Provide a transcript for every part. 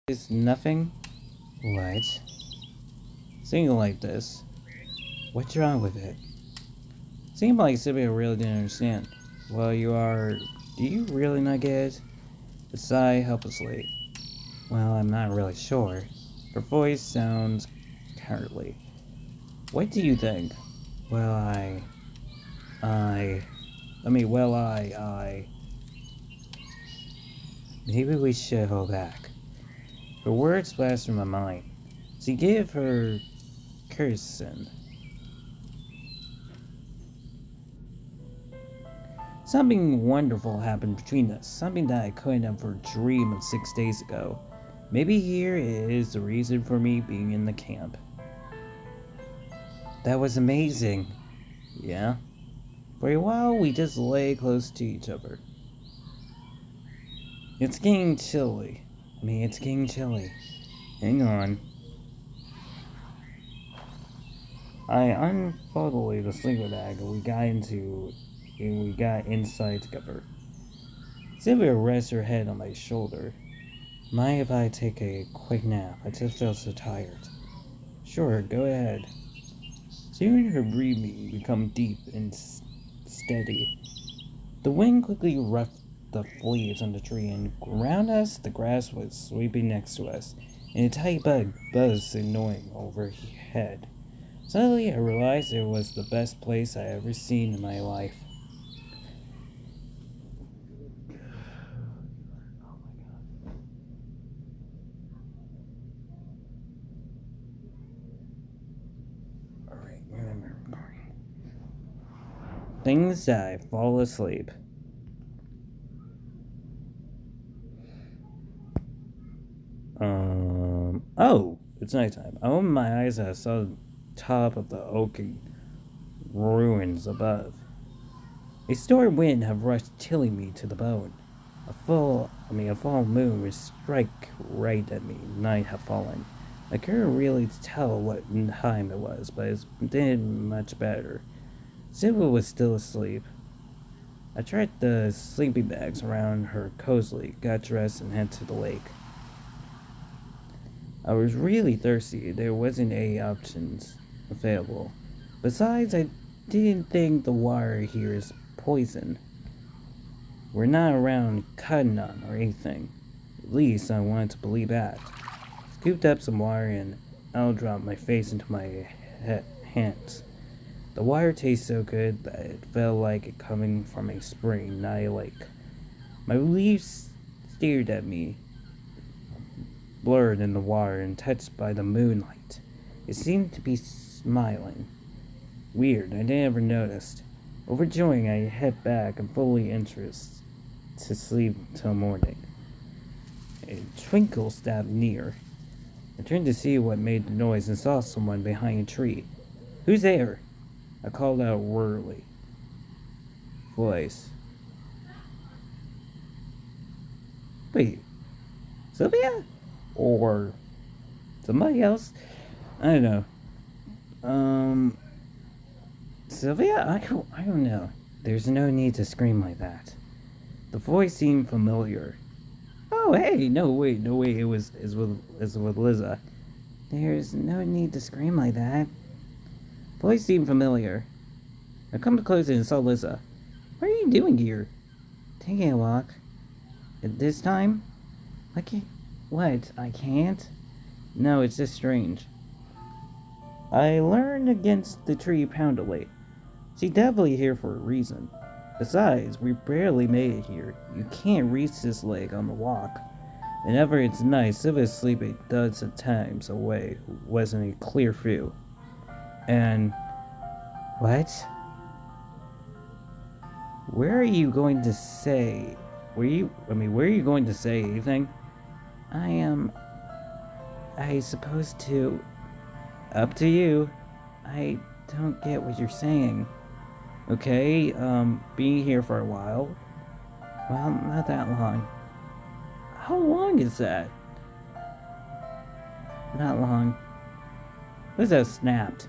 Is nothing? What? Singing like this. What's wrong with it? Seemed like Sylvia really didn't understand. Well, you are. Do you really not get it? A sigh helplessly. Well, I'm not really sure. Her voice sounds cowardly. What do you think? Well, I. Maybe we should hold back. Her words flashed through my mind. She gave her curtsy. Something wonderful happened between us, something that I couldn't ever dream of 6 days ago. Maybe here is the reason for me being in the camp. That was amazing. Yeah? For a while, we just lay close to each other. It's getting chilly. It's getting chilly. Hang on. I unfolded the sleeping bag and we got inside together. Sylvia rests her head on my shoulder. Mind if I take a quick nap? I just feel so tired. Sure, go ahead. Soon her breathing became deep and steady. The wind quickly ruffled the leaves on the tree, and around us the grass was sweeping next to us, and a tiny bug buzzed annoying overhead. Suddenly I realized it was the best place I ever seen in my life. Alright, remember. Things that I fall asleep. Oh, it's nighttime. I opened my eyes and I saw the top of the oaken ruins above. A storm wind had rushed, chilling me to the bone. A full moon would strike right at me. Night had fallen. I couldn't really tell what time it was, but it didn't much better. Sylvia was still asleep. I tried the sleeping bags around her cozily, got dressed, and headed to the lake. I was really thirsty. There wasn't any options available. Besides, I didn't think the water here is poison. We're not around cutting on or anything. At least I wanted to believe that. Scooped up some water and I'll drop my face into my hands. The water tastes so good that it felt like it coming from a spring, not a lake. My leaves stared at me, blurred in the water and touched by the moonlight. It seemed to be smiling. Weird, I never noticed. Overjoyed, I head back and fully interested to sleep till morning. A twinkle stabbed near. I turned to see what made the noise and saw someone behind a tree. Who's there? I called out wordily. Voice. Wait, Sylvia? Or somebody else? I don't know. Sylvia? I don't know. There's no need to scream like that. The voice seemed familiar. Oh, hey, no, wait, it was with Liza. There's no need to scream like that. Voice seemed familiar. I come closer and saw Liza. What are you doing here? Taking a walk. At this time? I can't. What? I can't? No, it's just strange. I leaned against the tree poundedly. She's definitely here for a reason. Besides, we barely made it here. You can't reach this lake on the walk. Whenever it's night, Sylvia's sleeping dozen times away wasn't a clear view. And what? Where are you going to say? Where are you going to say anything? I supposed to. Up to you. I don't get what you're saying. Okay, being here for a while. Well, not that long. How long is that? Not long. Lizzo snapped.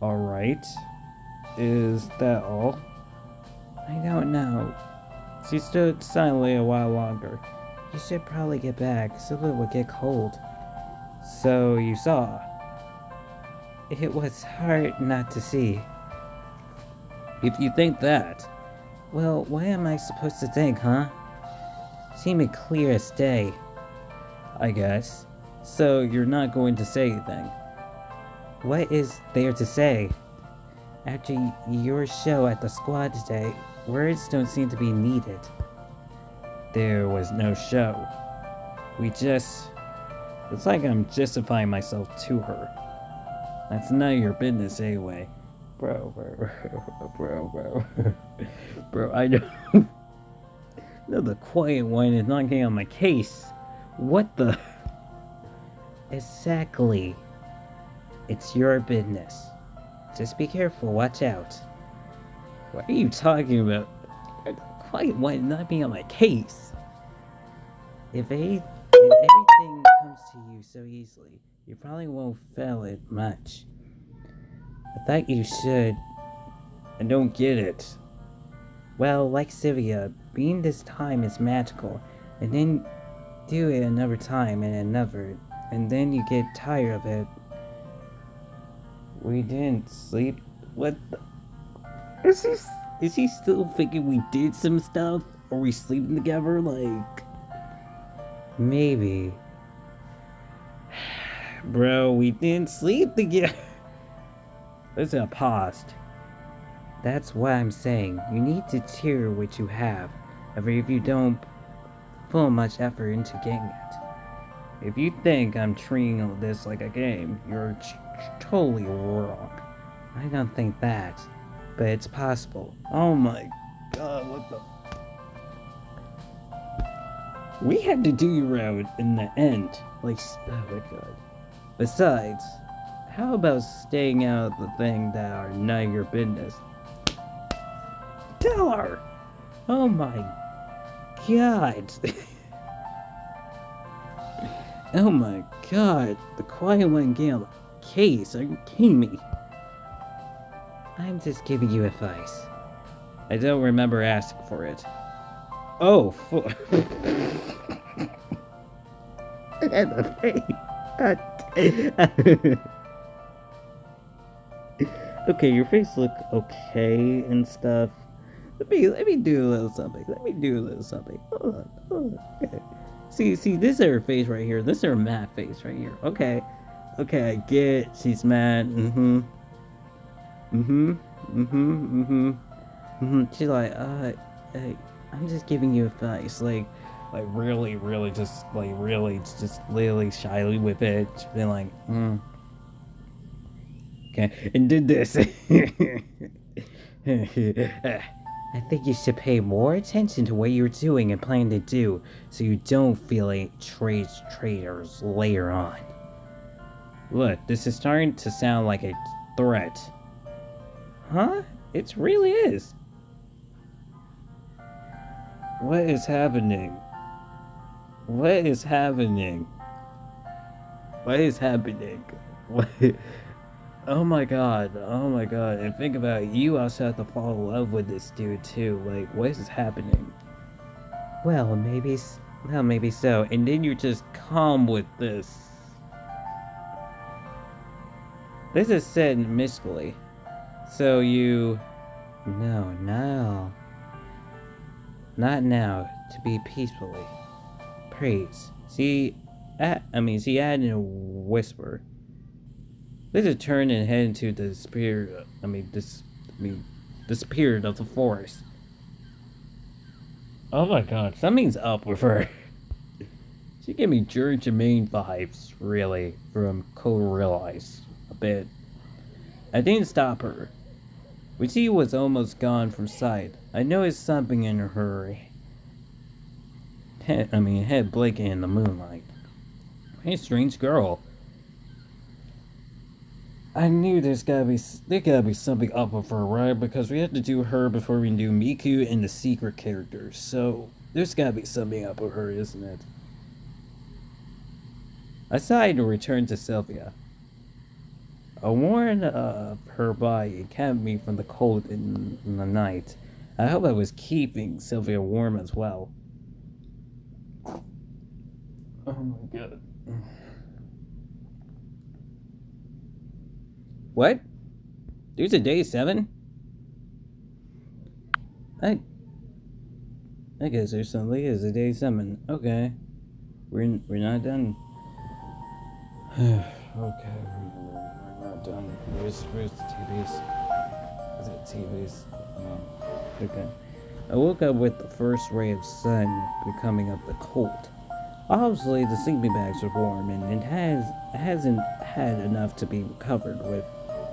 Alright. Is that all? I don't know. She stood silently a while longer. You should probably get back, so it would get cold. So you saw. It was hard not to see. If you think that. Well, what am I supposed to think, huh? Seemed clear as day. I guess. So you're not going to say anything. What is there to say? After your show at the squad today, words don't seem to be needed. There was no show. We just... It's like I'm justifying myself to her. That's none of your business anyway. Bro. Bro, I know. No, the quiet one is not getting on my case. What the? Exactly. It's your business. Just be careful, watch out. What are you talking about? The quiet one is not being on my case. If everything comes to you so easily, you probably won't feel it much. I thought you should. I don't get it. Well, like Sylvia, being this time is magical, and then do it another time and another, and then you get tired of it. We didn't sleep. What the? Is he still thinking we did some stuff? Are we sleeping together? Like, maybe. Bro, we didn't sleep together. Listen, paused. That's what I'm saying. You need to cheer what you have, even if you don't put much effort into getting it. If you think I'm treating this like a game, you're totally wrong. I don't think that, but it's possible. Oh my god, what the... We had to do you out in the end. Like, oh my god. Besides, how about staying out of the things that are none of your business? Tell her! Oh my god. Oh my god. The quiet one getting on the case. Are you kidding me? I'm just giving you advice. I don't remember asking for it. Oh, and the face. Okay, your face look okay and stuff. Let me do a little something. Hold on. Okay. See, this is her face right here. This is her mad face right here. Okay, I get it. She's mad. She's like, I'm just giving you advice. Like really, just really shyly with it. She's been like, okay, and did this. I think you should pay more attention to what you're doing and plan to do, so you don't feel like traitors later on. Look, this is starting to sound like a threat. Huh? It really is. What is happening? What? Oh my god. And think about it, you also have to fall in love with this dude too. Like, what is happening? Well, maybe so. And then you just come with this. This is said mystically. So you... No. Not now. To be peacefully. Praise. See, add in a whisper. Let's just turn and head into the spirit. The spirit of the forest. Oh my god, something's up with her. She gave me George Jermaine vibes, really, from Co-Realize a bit. I didn't stop her. When she was almost gone from sight, I noticed something in her head blinking in the moonlight. Hey, strange girl. I knew there gotta be something up with her, right? Because we had to do her before we can do Miku and the secret characters. So there's gotta be something up with her, isn't it? I sighed and returned to Sylvia. A warmth of her body kept me from the cold in the night. I hope I was keeping Sylvia warm as well. Oh my god. What? There's a day 7? I I guess there's something is a day 7. Okay. We're not done. Okay, we're not done. Where's the TVs? Is it TVs? Okay. I woke up with the first ray of sun becoming up the cold. Obviously, the sleeping bags are warm, and hasn't had enough to be covered with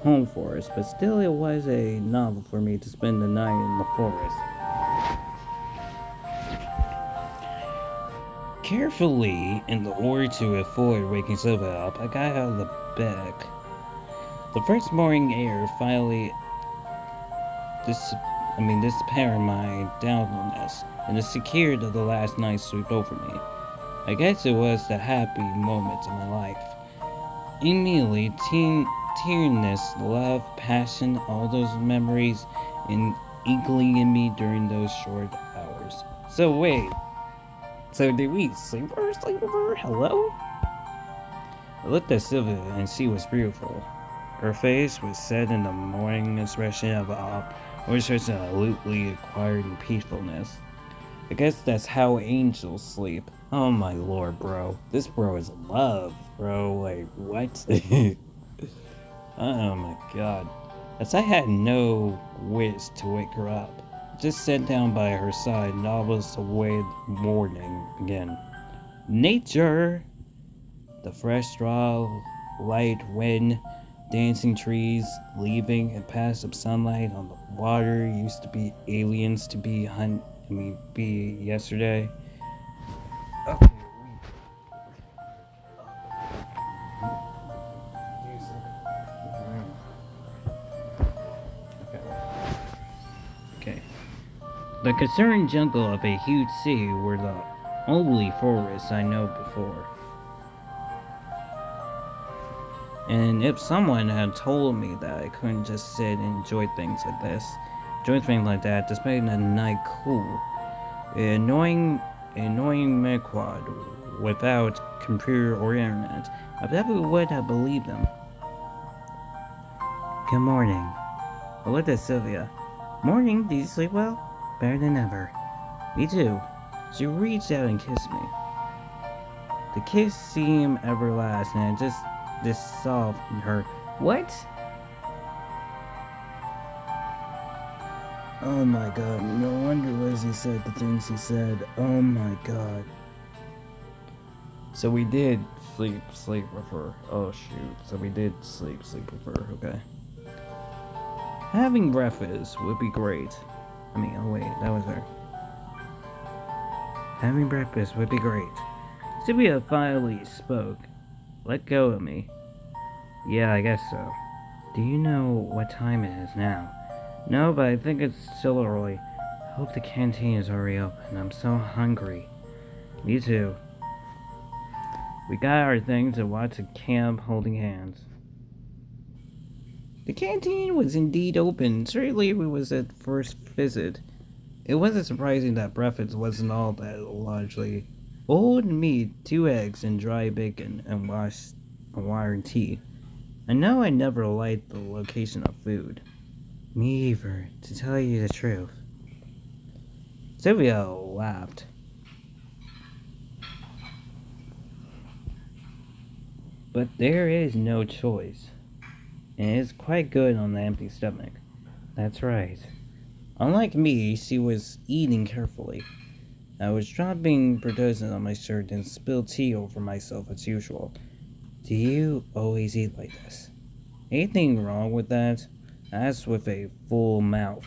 home forest, but still, it was a novel for me to spend the night in the forest. Carefully, in the order to avoid waking Sylvia up, I got out of the bed. The first morning air finally this disappeared my doubtfulness, and the security of the last night swept over me. I guess it was the happy moment of my life. Immediately, tearness, love, passion, all those memories, and eagling in me during those short hours. So wait, so did we sleepover? Hello? I looked at Sylvia, and she was beautiful. Her face was set in the morning expression of awe, or such an aloofly acquired peacefulness. I guess that's how angels sleep. Oh my lord, bro. This bro is in love, bro. Like, what? Oh my god. As I had no wish to wake her up, just sat down by her side and almost awaited morning again. Nature! The fresh straw, light wind, dancing trees, leaving and passive sunlight on the water used to be aliens to be yesterday. Okay, okay. The concerned jungle of a huge city were the only forests I know before. And if someone had told me that I couldn't just sit and enjoy things like this, enjoy things like that, despite the night cool, annoying Mequad without computer or internet, I never would have believed them. Good morning. I looked at Sylvia. Morning, did you sleep well? Better than ever. Me too. She reached out and kissed me. The kiss seemed everlasting and just dissolved in her. What? Oh my god, no wonder Lizzie said the things he said. Oh my god. So we did sleep with her. Oh shoot. So we did sleep with her, okay. Having breakfast would be great. Oh wait, that was her. Having breakfast would be great. Sylvia finally spoke. Let go of me. Yeah, I guess so. Do you know what time it is now? No, but I think it's still early. I hope the canteen is already open. I'm so hungry. Me too. We got our things and walked to camp holding hands. The canteen was indeed open. Certainly it was at first visit. It wasn't surprising that breakfast wasn't all that largely. Old meat, 2 eggs, and dry bacon, and water and tea. I know I never liked the location of food. Me either, to tell you the truth. Sylvia laughed. But there is no choice. And it's quite good on an empty stomach. That's right. Unlike me, she was eating carefully. I was dropping production on my shirt and spilled tea over myself as usual. Do you always eat like this? Anything wrong with that? I asked with a full mouth.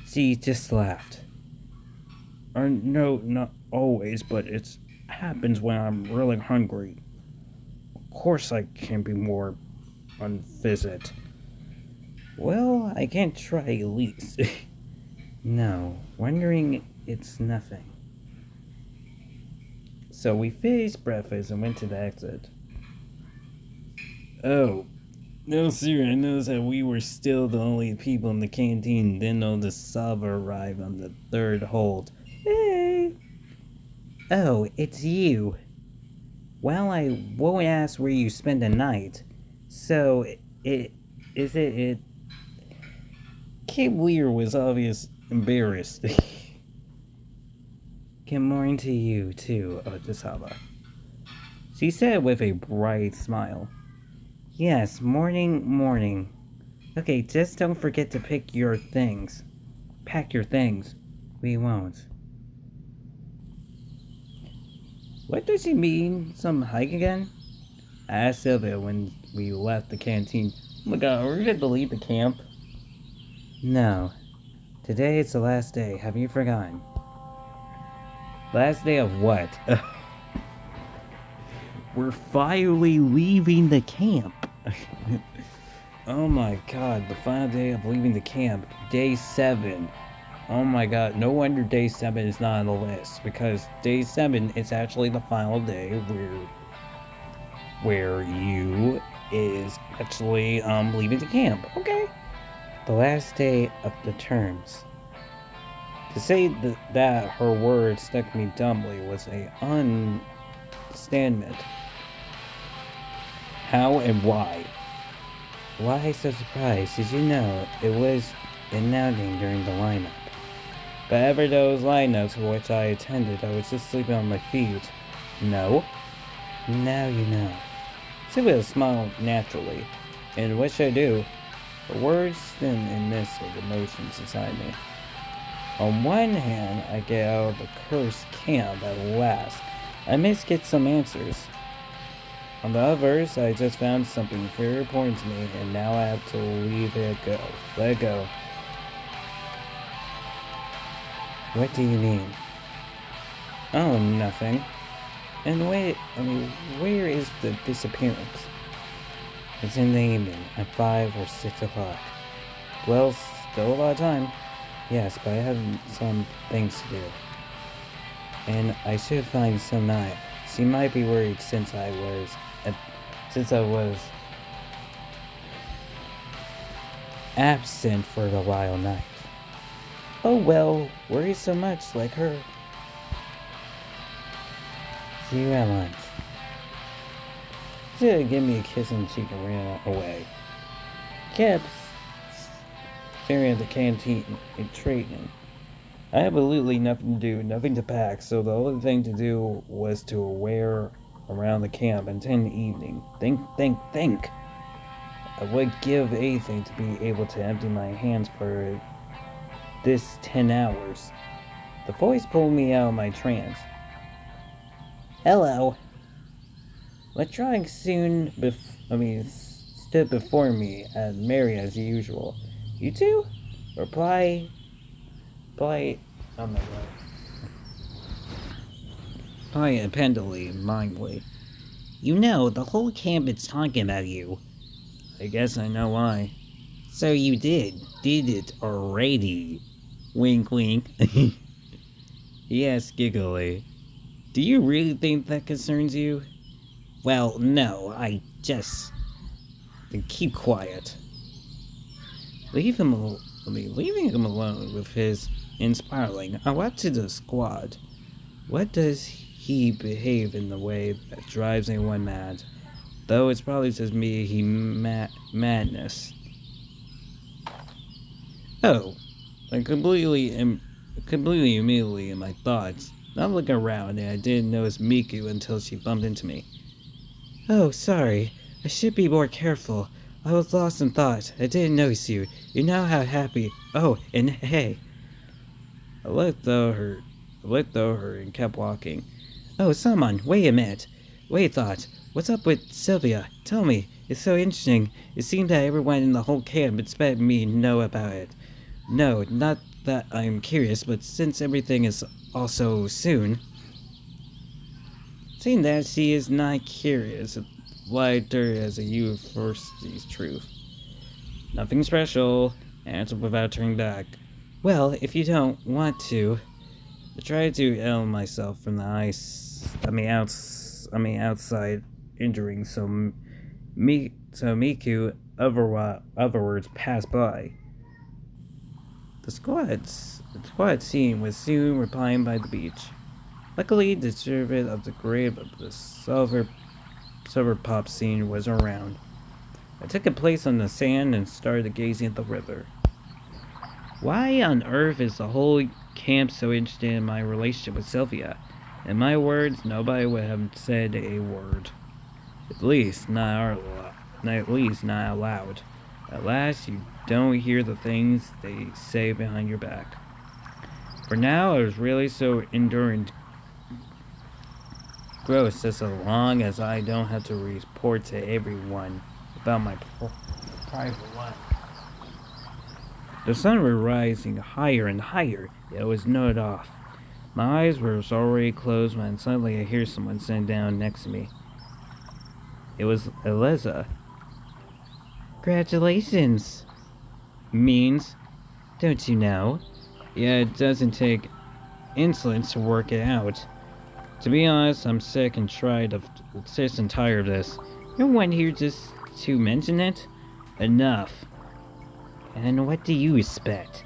She just laughed. No, not always, but it happens when I'm really hungry. Of course I can be more on visit. Well, I can't try at least. No, wondering it's nothing. So we finished breakfast and went to the exit. Oh, no, sir, I noticed that we were still the only people in the canteen. Then all the Sava arrived on the third hold. Hey! Oh, it's you. Well, I won't ask where you spend the night. So, it is it Kate Lear was obvious embarrassed. Good morning to you, too, Otisaba. She said with a bright smile. Yes, morning. Okay, just don't forget to pick your things. Pack your things. We won't. What does she mean? Some hike again? I asked Sylvia when we left the canteen. Oh my god, are we going to leave the camp? No. Today is the last day. Have you forgotten? Last day of what? We're finally leaving the camp. Oh my god, the final day of leaving the camp. Day 7. Oh my god, no wonder day 7 is not on the list. Because day 7 is actually the final day where you is actually leaving the camp. Okay. The last day of the terms. To say that her words stuck me dumbly was a understatement. How and why? Why so surprised? Did you know it was announcing during the lineup? But ever those lineups which I attended, I was just sleeping on my feet. No? Now you know. Sylvia smiled naturally. And what should I do? The words thin and mist of emotions inside me. On one hand, I get out of the cursed camp at last. I must get some answers. On the others, I just found something very important to me, and now I have to leave it go. Let it go. What do you mean? Oh, nothing. And where is the disappearance? It's in the evening, at 5 or 6 o'clock. Well, still a lot of time. Yes, but I have some things to do. And I should find some night. She might be worried since I was absent for the while night. Oh well, worry so much like her. See you at lunch. She gave me a kiss on the cheek and ran away. Kept staring at the canteen and trading. I had absolutely nothing to do, nothing to pack, so the only thing to do was to wear around the camp and attend the evening. Think. I would give anything to be able to empty my hands for this 10 hours. The voice pulled me out of my trance. Hello. Electronic soon stood before me as merry as usual. You two? Reply, oh my god. Reply appendally, mindfully. You know, the whole camp is talking about you. I guess I know why. So you did it already. Wink wink. Yes, giggly. Do you really think that concerns you? Well, no, I just... Then keep quiet. Leaving him alone with his inspiring. I went to the squad. What does he behave in the way that drives anyone mad? Though it's probably just me, madness. Oh, I'm completely immediately in my thoughts. Not looking around, and I didn't notice Miku until she bumped into me. Oh, sorry. I should be more careful. I was lost in thought. I didn't notice you. You know how happy. Oh, and hey. I looked over her and kept walking. Oh, someone, wait a minute. Wait, thought. What's up with Sylvia? Tell me. It's so interesting. It seemed that everyone in the whole camp expected me to know about it. No, not that I'm curious, but since everything is also soon. Seeing that she is not curious, lied her as a university's truth. Nothing special, answered without turning back. Well, if you don't want to, I tried to ill myself from the outside injuring, so Miku otherwards passed by. The squad scene was soon replying by the beach. Luckily, the servant of the grave of the silver pop scene was around. I took a place on the sand and started gazing at the river. Why on earth is the whole camp so interested in my relationship with Sylvia? In my words, nobody would have said a word. At least not out loud. At last, you don't hear the things they say behind your back. For now, I was really so indifferent gross just as long as I don't have to report to everyone about my private life. The sun was rising higher and higher, yet it was not off. My eyes were already closed when suddenly I hear someone sitting down next to me. It was Eliza. Congratulations! Means, don't you know? Yeah, it doesn't take insolence to work it out. To be honest, I'm sick and tired of this. No one here just to mention it? Enough. And what do you expect?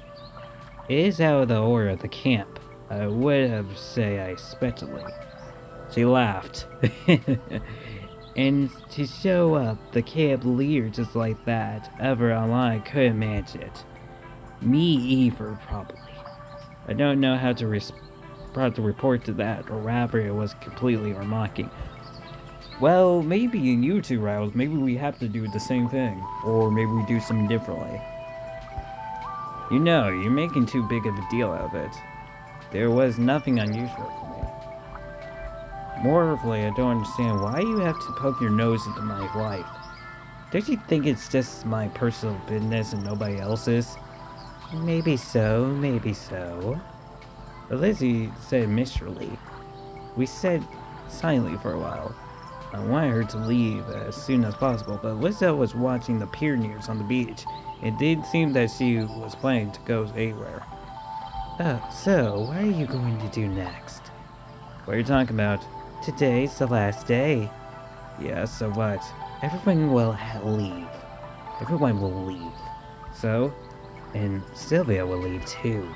It is out of the order of the camp. I would have say I especially. She laughed. And to show up the camp leader just like that, ever online, I couldn't manage it. Me either, probably. I don't know how to report to that, or rather it was completely mocking. Well, maybe in you two rounds, maybe we have to do the same thing. Or maybe we do something differently. You know, you're making too big of a deal out of it. There was nothing unusual for me. Moreover, I don't understand why you have to poke your nose into my life. Don't you think it's just my personal business and nobody else's? Maybe so, maybe so. But Lizzie said miserably. We sat silently for a while. I wanted her to leave as soon as possible, but Lisa was watching the pioneers on the beach. It did seem that she was planning to go anywhere. So, what are you going to do next? What are you talking about? Today's the last day. Yeah, so what? Everyone will leave. Everyone will leave. So? And Sylvia will leave too.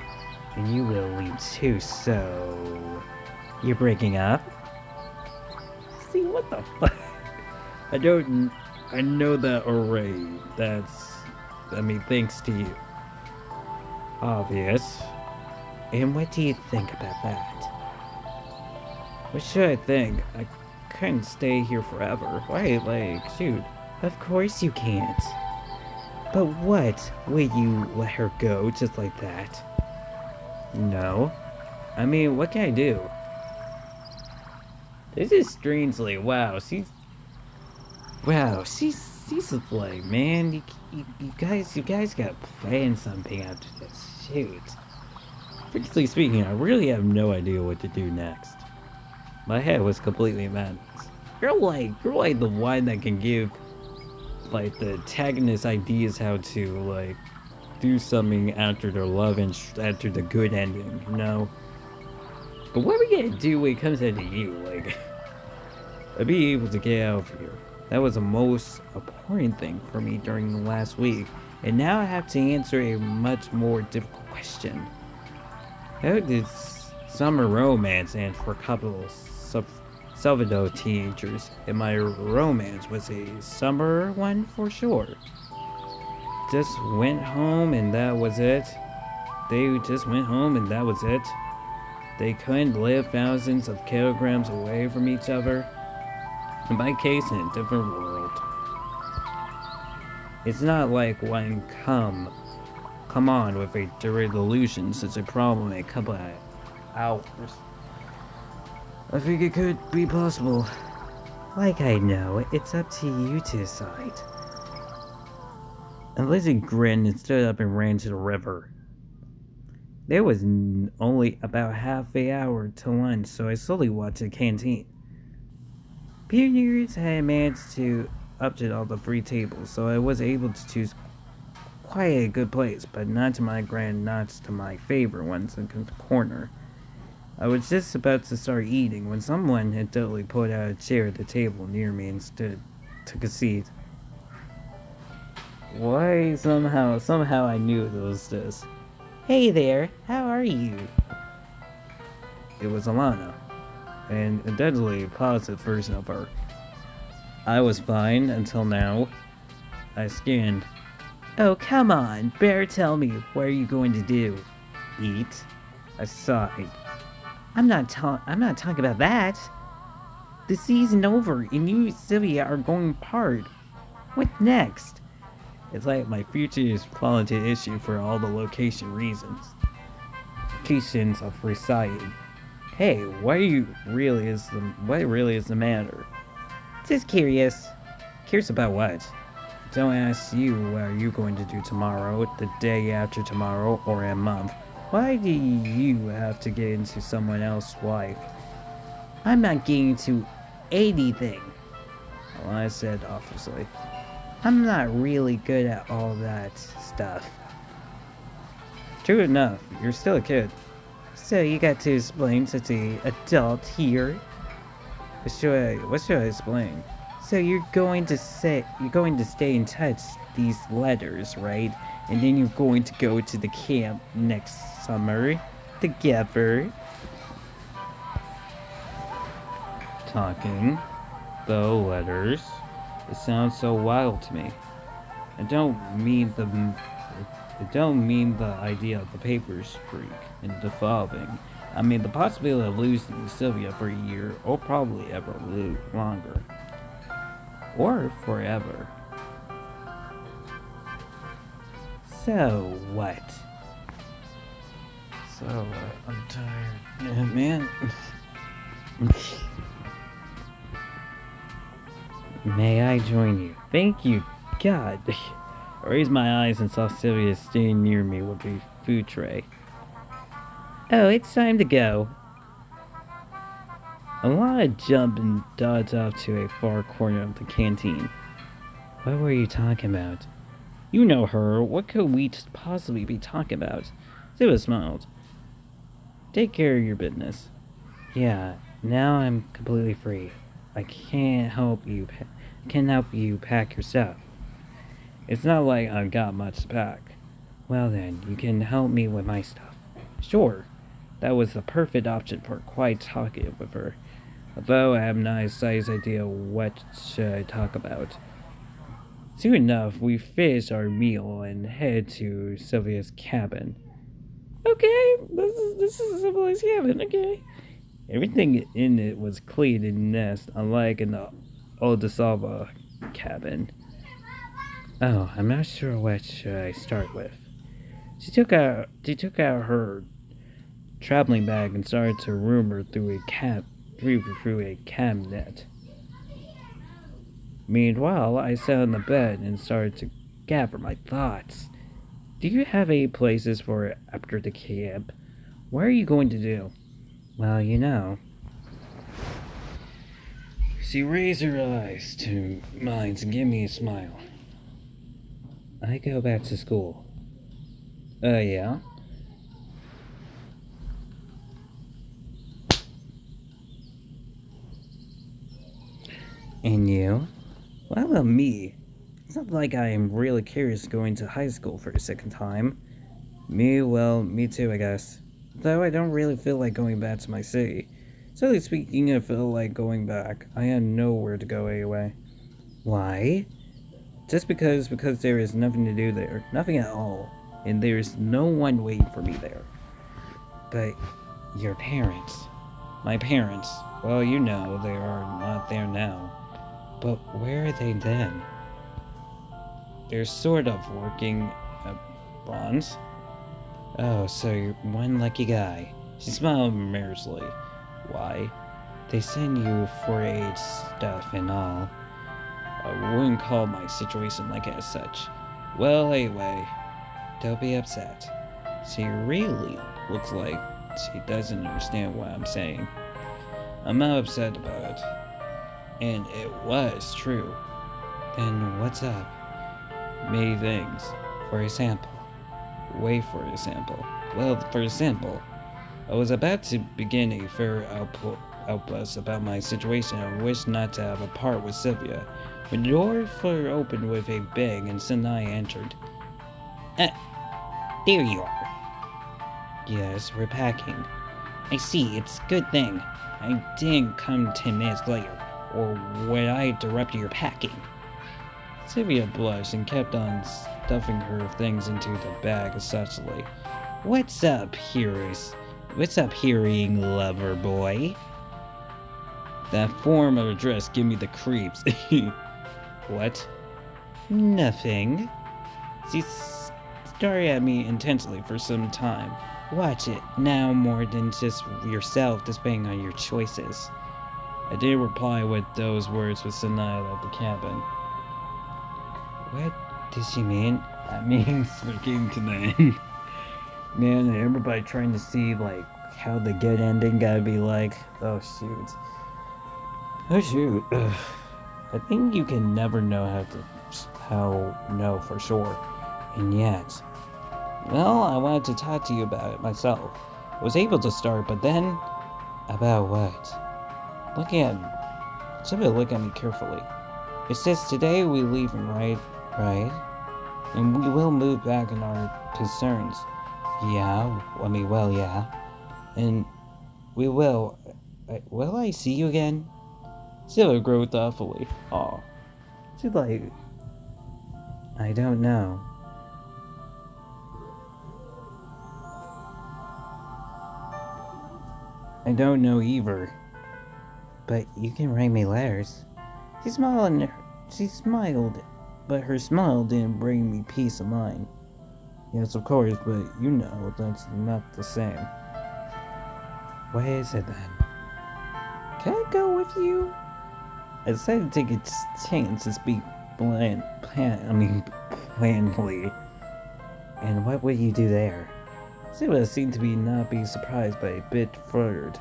And you will leave too, so... You're breaking up? See, what the fuck? I know that already. Thanks to you. Obvious. And what do you think about that? What should I think? I couldn't stay here forever. Right, shoot. Of course you can't. But what? Will you let her go just like that? No. What can I do? This is strangely, she's like, man, you guys gotta plan something after this. Shoot. Frankly speaking, I really have no idea what to do next. My head was completely madness. You're like the one that can give, the antagonist ideas how to, do something after their love and after the good ending, you know? But what are we gonna do when it comes down to you? I'd be able to get out of here. That was the most important thing for me during the last week, and now I have to answer a much more difficult question. How did summer romance end for a couple of Salvador teenagers? And my romance was a summer one for sure. Just went home and that was it. They just went home and that was it. They couldn't live thousands of kilograms away from each other. In my case, in a different world. It's not like one come on with a direct illusion such a problem in a couple of hours. I think it could be possible. Like I know, it's up to you to decide. And Lizzie grinned and stood up and ran to the river. There was only about half an hour to lunch, so I slowly walked to the canteen. Pioneers had managed to upset all the free tables, so I was able to choose quite a good place, but not to my favorite ones in the corner. I was just about to start eating when someone had totally pulled out a chair at the table near me and took a seat. Why somehow I knew it was this. Hey there, how are you? It was Alana. and a deadly positive version of her. I was fine until now. I scanned. Oh, come on, better tell me, what are you going to do? Eat? I sighed. I'm not talking about that. The season over, and you and Sylvia are going apart. What next? It's like my future is falling into issue for all the location reasons. Locations of residing. Hey, what really is the matter? Just curious. Curious about what? Don't ask you what are you going to do tomorrow, the day after tomorrow, or a month. Why do you have to get into someone else's life? I'm not getting into anything, well, I said officiously. I'm not really good at all that stuff. True enough, you're still a kid. So you got to explain to the adult here. What should I explain? So you're going to stay in touch these letters, right? And then you're going to go to the camp next summer together. Talking, the letters. It sounds so wild to me. I don't mean the idea of the paper streak and devolving. I mean the possibility of losing Sylvia for a year or probably ever longer. Or forever. So what? I'm tired. Yeah, man. May I join you? Thank you, God. I raised my eyes and saw Sylvia standing near me with a food tray. Oh, it's time to go. I wanted to jump and dodge off to a far corner of the canteen. What were you talking about? You know her. What could we possibly be talking about? Sylvia smiled. Take care of your business. Yeah, now I'm completely free. I can't help you. Can help you pack your stuff. It's not like I've got much to pack. Well then, you can help me with my stuff. Sure. That was the perfect option for quite talkative with her. Although I have not the slightest idea what should I talk about. Soon enough, we finished our meal and headed to Sylvia's cabin. Okay, this is Sylvia's cabin, okay. Everything in it was clean and nest, unlike in the Oldesava cabin. Oh, I'm not sure what should I start with. She took out her traveling bag and started to rumor through a cabinet. Meanwhile, I sat on the bed and started to gather my thoughts. Do you have any places for after the camp? What are you going to do? Well, you know. She raised her eyes to mine and gave me a smile. I go back to school. Yeah? And you? What about me? It's not like I am really curious going to high school for a second time. Me too, I guess. Though I don't really feel like going back to my city. Silly speaking, I feel like going back. I had nowhere to go anyway. Why? Just because there is nothing to do there. Nothing at all. And there's no one waiting for me there. But your parents. My parents. Well, you know, they are not there now. But where are they then? They're sort of working at Bronze. Oh, so you're one lucky guy. She smiled mercilessly. Why? They send you for aid stuff and all. I wouldn't call my situation like as such. Well, anyway, don't be upset. She really looks like she doesn't understand what I'm saying. I'm not upset about it. And it was true. Then what's up? Many things. For example. Wait for example. Well, for example, I was about to begin a fair outburst about my situation and wished not to have a part with Sylvia, when the door flew open with a bang and Sinai entered. There you are. Yes, we're packing. I see, it's a good thing. I didn't come 10 minutes later, or would I interrupt your packing? Sylvia blushed and kept on stuffing her things into the bag essentially. What's up, hearing lover boy? That form of address give me the creeps. What? Nothing. She stared at me intensely for some time. Watch it, now more than just yourself displaying on your choices. I did reply with those words with Sanaya at the cabin. What does she mean? That means we're getting to the end. Man, everybody trying to see, like, how the good ending gotta be like. Oh, shoot. Oh, shoot. Ugh. I think you can never know how know for sure. And yet, well, I wanted to talk to you about it myself. I was able to start, but then... About what? Looking at... Somebody look at me carefully. It says today we leave, right? Right? And we will move back in our concerns. Yeah, well, yeah. And we will... will I see you again? Silla grew thoughtfully. Aw. She's like... I don't know. I don't know either. But you can write me letters. She smiled, but her smile didn't bring me peace of mind. Yes, of course, but you know that's not the same. What is it then? Can I go with you? I decided to take a chance to speak blandly. And what would you do there? Siva seemed to not be surprised, but a bit fluttered.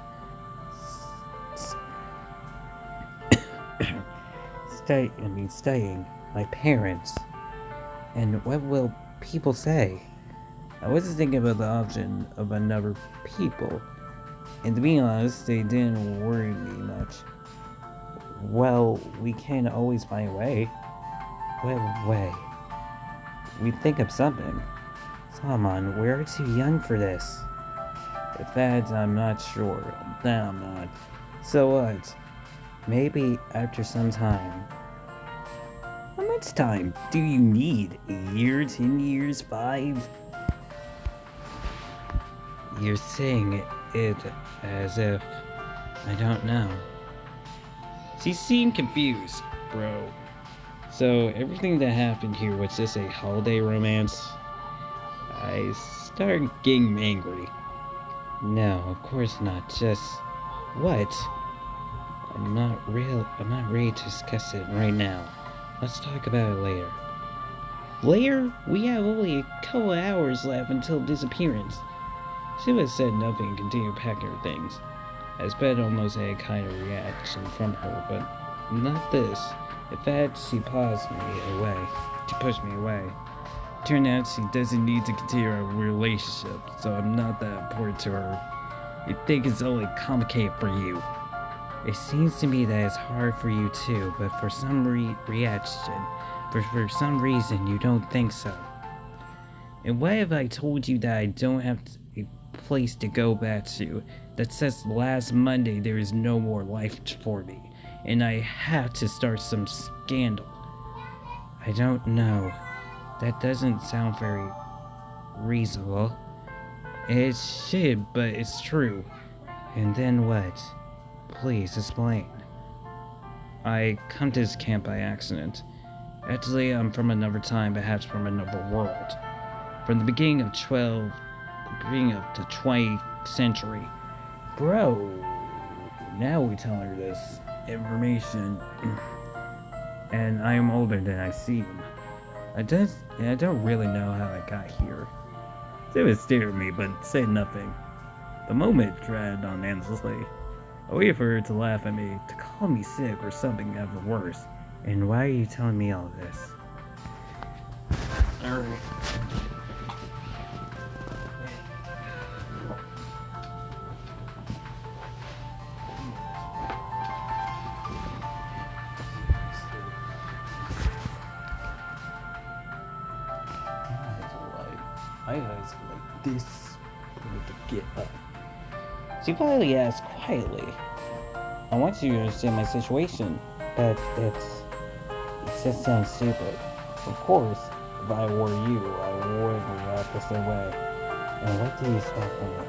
Staying. My parents. And what will people say? I wasn't thinking about the option of another people. And to be honest, they didn't worry me much. Well, we can always find a way. What way? We think of something. Come on, we're too young for this. In fact, I'm not sure. No, I'm not. So what? Maybe after some time. How much time do you need? A year, 10 years, 5? You're saying it as if I don't know. She seemed confused, bro. So everything that happened here was just a holiday romance? I started getting angry. No, of course not. Just what? I'm not ready to discuss it right now. Let's talk about it later. Later? We have only a couple of hours left until disappearance. Shiva said nothing and continued packing her things. I expected almost a kind of reaction from her, but not this. In fact, she pushed me away. Turned out she doesn't need to continue our relationship, so I'm not that important to her. You think it's only complicated for you. It seems to me that it's hard for you too, but for some for some reason you don't think so. And what if I told you that I don't have a place to go back to, that says last Monday there is no more life for me, and I have to start some scandal? I don't know. That doesn't sound very reasonable. It should, but it's true. And then what? Please explain. I come to this camp by accident. Actually, I'm from another time, perhaps from another world. From the beginning of the 20th century. Bro, now we tell her this information. And I am older than I seem. I don't really know how I got here. They stared at me, but said nothing. The moment dragged on endlessly. I waited for her to laugh at me, to call me sick or something ever worse. And why are you telling me all this? Alright. My eyes are like this. I need to get up. She finally asked quietly. I want you to understand my situation. But it just sounds stupid. Of course, if I were you, I would react the same way. And what do you expect from me?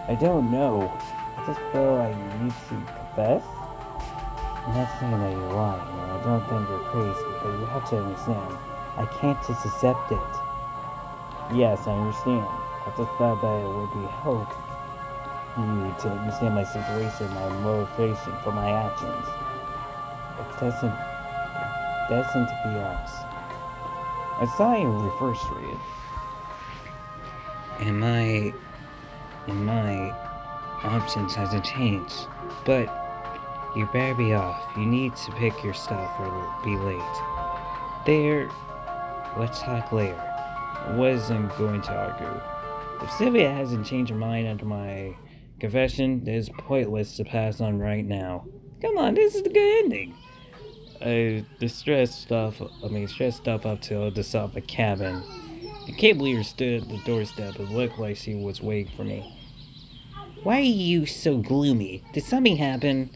I don't know. I just feel I need to confess. I'm not saying that you're lying, and I don't think you're crazy, but you have to understand. I can't just accept it. Yes, I understand. I just thought that it would be help you to understand my situation, my motivation for my actions. It doesn't to be honest. I saw you reverse read. And my options hasn't changed. But you better be off. You need to pick your stuff or be late. There, let's talk later. I wasn't going to argue. If Sylvia hasn't changed her mind after my confession, it is pointless to pass on right now. Come on, this is the good ending. Stressed stuff up till the stop a cabin. The cable leader stood at the doorstep and looked like she was waiting for me. Why are you so gloomy? Did something happen?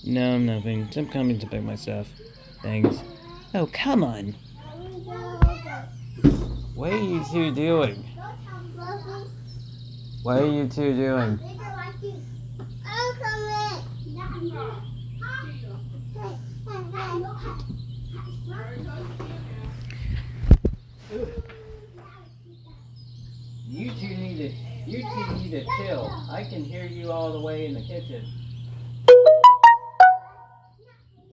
No, nothing. I'm coming to pick my stuff. Thanks. Oh, come on. What are you two doing? What are you two doing? You two need to chill. I can hear you all the way in the kitchen.